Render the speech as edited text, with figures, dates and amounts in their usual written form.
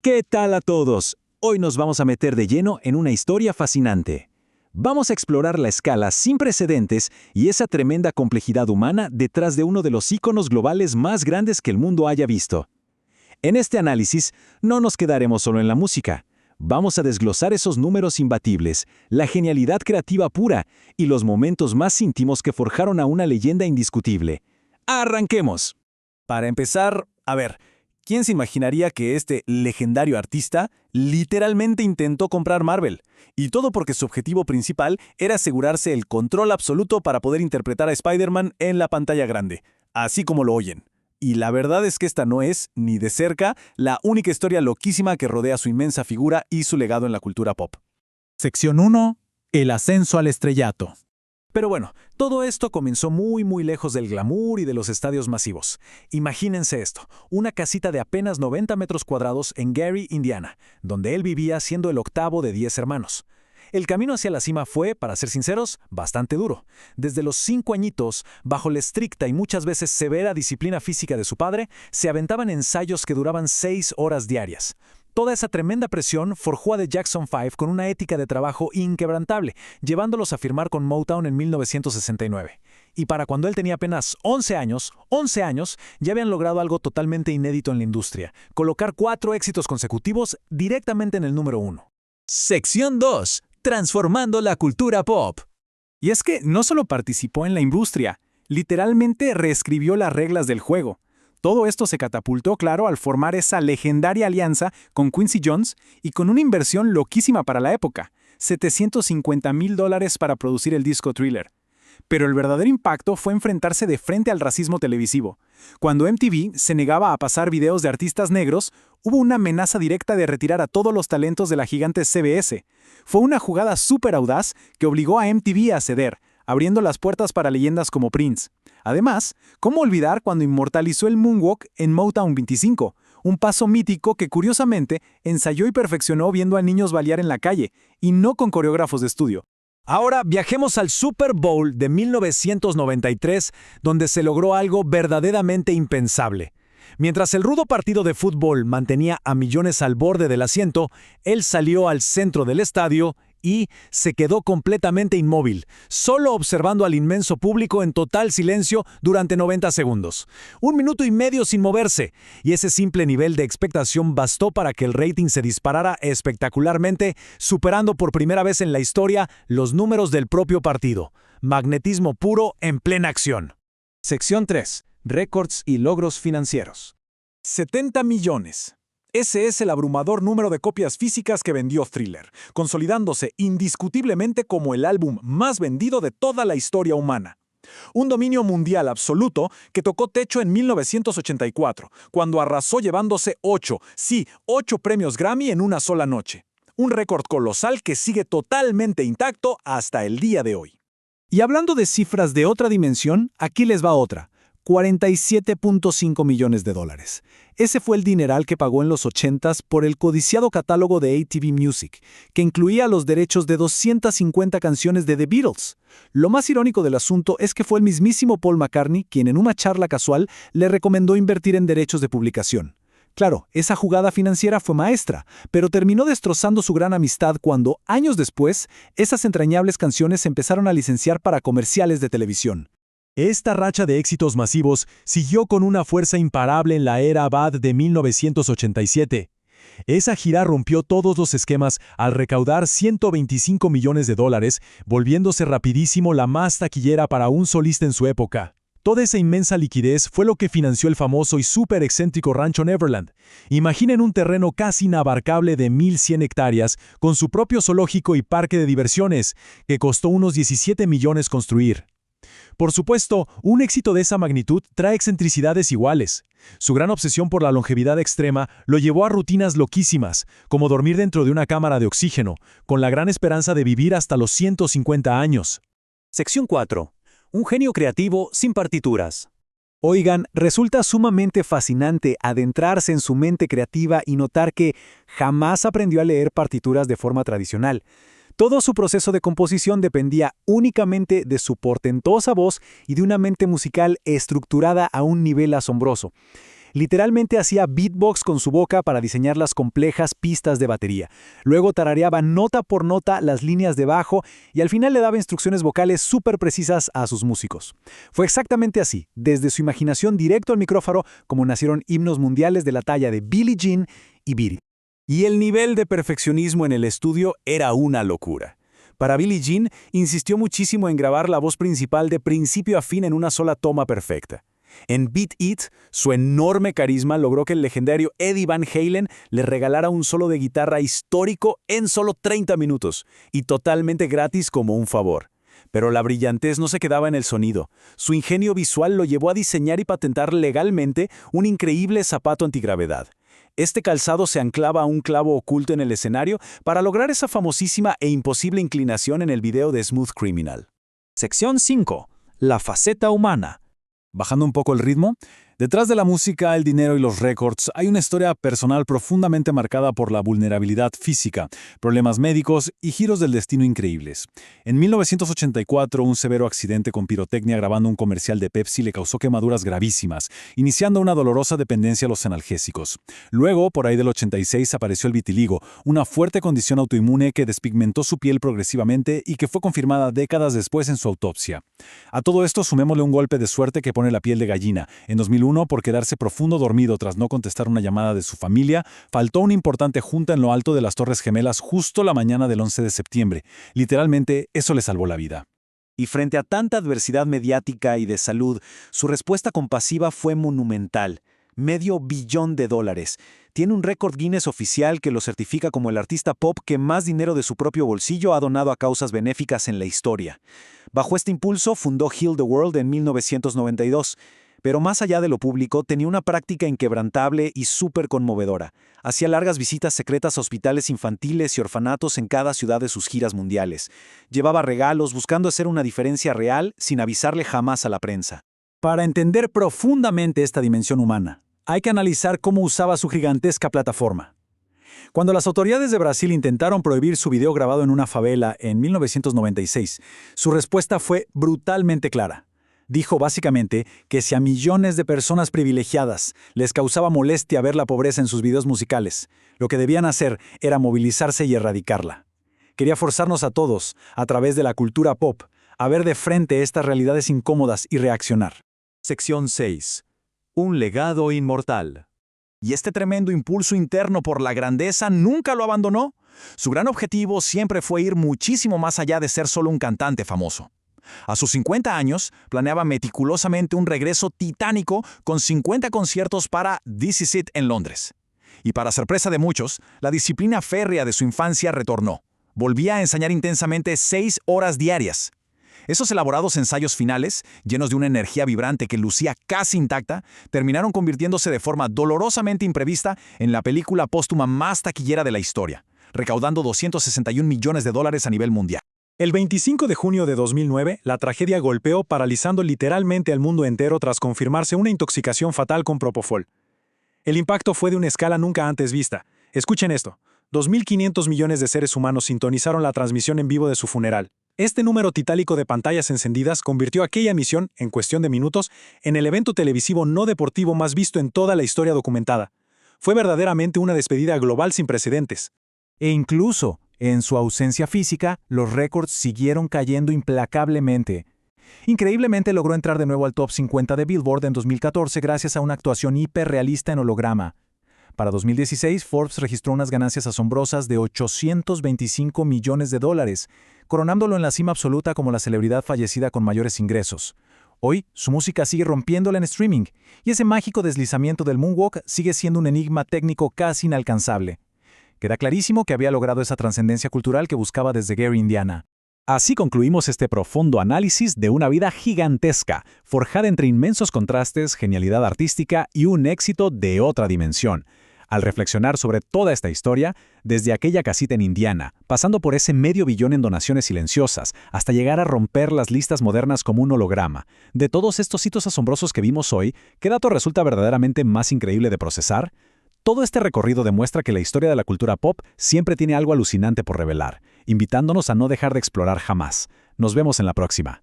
¿Qué tal a todos? Hoy nos vamos a meter de lleno en una historia fascinante. Vamos a explorar la escala sin precedentes y esa tremenda complejidad humana detrás de uno de los íconos globales más grandes que el mundo haya visto. En este análisis, no nos quedaremos solo en la música. Vamos a desglosar esos números imbatibles, la genialidad creativa pura y los momentos más íntimos que forjaron a una leyenda indiscutible. ¡Arranquemos! Para empezar, ¿quién se imaginaría que este legendario artista literalmente intentó comprar Marvel? Y todo porque su objetivo principal era asegurarse el control absoluto para poder interpretar a Spider-Man en la pantalla grande, así como lo oyen. Y la verdad es que esta no es, ni de cerca, la única historia loquísima que rodea su inmensa figura y su legado en la cultura pop. Sección 1. El ascenso al estrellato. Pero bueno, todo esto comenzó muy lejos del glamour y de los estadios masivos. Imagínense esto, una casita de apenas 90 metros cuadrados en Gary, Indiana, donde él vivía siendo el octavo de 10 hermanos. El camino hacia la cima fue, para ser sinceros, bastante duro. Desde los 5 añitos, bajo la estricta y muchas veces severa disciplina física de su padre, se aventaban ensayos que duraban 6 horas diarias. Toda esa tremenda presión forjó a The Jackson 5 con una ética de trabajo inquebrantable, llevándolos a firmar con Motown en 1969. Y para cuando él tenía apenas 11 años, ya habían logrado algo totalmente inédito en la industria: colocar 4 éxitos consecutivos directamente en el número 1. Sección 2. Transformando la cultura pop. Y es que no solo participó en la industria, literalmente reescribió las reglas del juego. Todo esto se catapultó, claro, al formar esa legendaria alianza con Quincy Jones y con una inversión loquísima para la época, $750,000 para producir el disco Thriller. Pero el verdadero impacto fue enfrentarse de frente al racismo televisivo. Cuando MTV se negaba a pasar videos de artistas negros, hubo una amenaza directa de retirar a todos los talentos de la gigante CBS. Fue una jugada súper audaz que obligó a MTV a ceder, abriendo las puertas para leyendas como Prince. Además, ¿cómo olvidar cuando inmortalizó el Moonwalk en Motown 25? Un paso mítico que curiosamente ensayó y perfeccionó viendo a niños bailar en la calle, y no con coreógrafos de estudio. Ahora viajemos al Super Bowl de 1993, donde se logró algo verdaderamente impensable. Mientras el rudo partido de fútbol mantenía a millones al borde del asiento, él salió al centro del estadio y se quedó completamente inmóvil, solo observando al inmenso público en total silencio durante 90 segundos. 1 minuto y medio sin moverse, y ese simple nivel de expectación bastó para que el rating se disparara espectacularmente, superando por primera vez en la historia los números del propio partido. Magnetismo puro en plena acción. Sección 3. Récords y logros financieros. 70 millones. Ese es el abrumador número de copias físicas que vendió Thriller, consolidándose indiscutiblemente como el álbum más vendido de toda la historia humana. Un dominio mundial absoluto que tocó techo en 1984, cuando arrasó llevándose 8 premios Grammy en una sola noche. Un récord colosal que sigue totalmente intacto hasta el día de hoy. Y hablando de cifras de otra dimensión, aquí les va otra. $47.5 millones. Ese fue el dineral que pagó en los 80s por el codiciado catálogo de ATV Music, que incluía los derechos de 250 canciones de The Beatles. Lo más irónico del asunto es que fue el mismísimo Paul McCartney quien en una charla casual le recomendó invertir en derechos de publicación. Claro, esa jugada financiera fue maestra, pero terminó destrozando su gran amistad cuando, años después, esas entrañables canciones se empezaron a licenciar para comerciales de televisión. Esta racha de éxitos masivos siguió con una fuerza imparable en la era Bad de 1987. Esa gira rompió todos los esquemas al recaudar $125 millones, volviéndose rapidísimo la más taquillera para un solista en su época. Toda esa inmensa liquidez fue lo que financió el famoso y súper excéntrico rancho Neverland. Imaginen un terreno casi inabarcable de 1,100 hectáreas, con su propio zoológico y parque de diversiones, que costó unos 17 millones construir. Por supuesto, un éxito de esa magnitud trae excentricidades iguales. Su gran obsesión por la longevidad extrema lo llevó a rutinas loquísimas, como dormir dentro de una cámara de oxígeno, con la gran esperanza de vivir hasta los 150 años. Sección 4. Un genio creativo sin partituras. Oigan, resulta sumamente fascinante adentrarse en su mente creativa y notar que jamás aprendió a leer partituras de forma tradicional. Todo su proceso de composición dependía únicamente de su portentosa voz y de una mente musical estructurada a un nivel asombroso. Literalmente hacía beatbox con su boca para diseñar las complejas pistas de batería. Luego tarareaba nota por nota las líneas de bajo y al final le daba instrucciones vocales súper precisas a sus músicos. Fue exactamente así, desde su imaginación directo al micrófono, como nacieron himnos mundiales de la talla de Billie Jean y Beat It. Y el nivel de perfeccionismo en el estudio era una locura. Para Billie Jean, insistió muchísimo en grabar la voz principal de principio a fin en una sola toma perfecta. En Beat It, su enorme carisma logró que el legendario Eddie Van Halen le regalara un solo de guitarra histórico en solo 30 minutos, y totalmente gratis como un favor. Pero la brillantez no se quedaba en el sonido. Su ingenio visual lo llevó a diseñar y patentar legalmente un increíble zapato antigravedad. Este calzado se anclaba a un clavo oculto en el escenario para lograr esa famosísima e imposible inclinación en el video de Smooth Criminal. Sección 5. La faceta humana. Bajando un poco el ritmo, detrás de la música, el dinero y los récords hay una historia personal profundamente marcada por la vulnerabilidad física, problemas médicos y giros del destino increíbles. En 1984, un severo accidente con pirotecnia grabando un comercial de Pepsi le causó quemaduras gravísimas, iniciando una dolorosa dependencia a los analgésicos. Luego, por ahí del 86, apareció el vitiligo, una fuerte condición autoinmune que despigmentó su piel progresivamente y que fue confirmada décadas después en su autopsia. A todo esto sumémosle un golpe de suerte que pone la piel de gallina. En 2001, por quedarse profundo dormido tras no contestar una llamada de su familia, faltó una importante junta en lo alto de las Torres Gemelas justo la mañana del 11 de septiembre. Literalmente, eso le salvó la vida. Y frente a tanta adversidad mediática y de salud, su respuesta compasiva fue monumental. $500 millones. Tiene un récord Guinness oficial que lo certifica como el artista pop que más dinero de su propio bolsillo ha donado a causas benéficas en la historia. Bajo este impulso fundó Heal the World en 1992. Pero más allá de lo público, tenía una práctica inquebrantable y súper conmovedora. Hacía largas visitas secretas a hospitales infantiles y orfanatos en cada ciudad de sus giras mundiales. Llevaba regalos buscando hacer una diferencia real sin avisarle jamás a la prensa. Para entender profundamente esta dimensión humana, hay que analizar cómo usaba su gigantesca plataforma. Cuando las autoridades de Brasil intentaron prohibir su video grabado en una favela en 1996, su respuesta fue brutalmente clara. Dijo básicamente que si a millones de personas privilegiadas les causaba molestia ver la pobreza en sus videos musicales, lo que debían hacer era movilizarse y erradicarla. Quería forzarnos a todos, a través de la cultura pop, a ver de frente estas realidades incómodas y reaccionar. Sección 6. Un legado inmortal. Y este tremendo impulso interno por la grandeza nunca lo abandonó. Su gran objetivo siempre fue ir muchísimo más allá de ser solo un cantante famoso. A sus 50 años, planeaba meticulosamente un regreso titánico con 50 conciertos para This Is It en Londres. Y para sorpresa de muchos, la disciplina férrea de su infancia retornó. Volvía a ensayar intensamente 6 horas diarias. Esos elaborados ensayos finales, llenos de una energía vibrante que lucía casi intacta, terminaron convirtiéndose de forma dolorosamente imprevista en la película póstuma más taquillera de la historia, recaudando $261 millones a nivel mundial. El 25 de junio de 2009, la tragedia golpeó paralizando literalmente al mundo entero tras confirmarse una intoxicación fatal con propofol. El impacto fue de una escala nunca antes vista. Escuchen esto. 2.500 millones de seres humanos sintonizaron la transmisión en vivo de su funeral. Este número titánico de pantallas encendidas convirtió aquella emisión, en cuestión de minutos, en el evento televisivo no deportivo más visto en toda la historia documentada. Fue verdaderamente una despedida global sin precedentes. E incluso, en su ausencia física, los récords siguieron cayendo implacablemente. Increíblemente logró entrar de nuevo al top 50 de Billboard en 2014 gracias a una actuación hiperrealista en holograma. Para 2016, Forbes registró unas ganancias asombrosas de $825 millones, coronándolo en la cima absoluta como la celebridad fallecida con mayores ingresos. Hoy, su música sigue rompiéndola en streaming, y ese mágico deslizamiento del moonwalk sigue siendo un enigma técnico casi inalcanzable. Queda clarísimo que había logrado esa trascendencia cultural que buscaba desde Gary, Indiana. Así concluimos este profundo análisis de una vida gigantesca, forjada entre inmensos contrastes, genialidad artística y un éxito de otra dimensión. Al reflexionar sobre toda esta historia, desde aquella casita en Indiana, pasando por ese $500 millones en donaciones silenciosas, hasta llegar a romper las listas modernas como un holograma, de todos estos hitos asombrosos que vimos hoy, ¿qué dato resulta verdaderamente más increíble de procesar? Todo este recorrido demuestra que la historia de la cultura pop siempre tiene algo alucinante por revelar, invitándonos a no dejar de explorar jamás. Nos vemos en la próxima.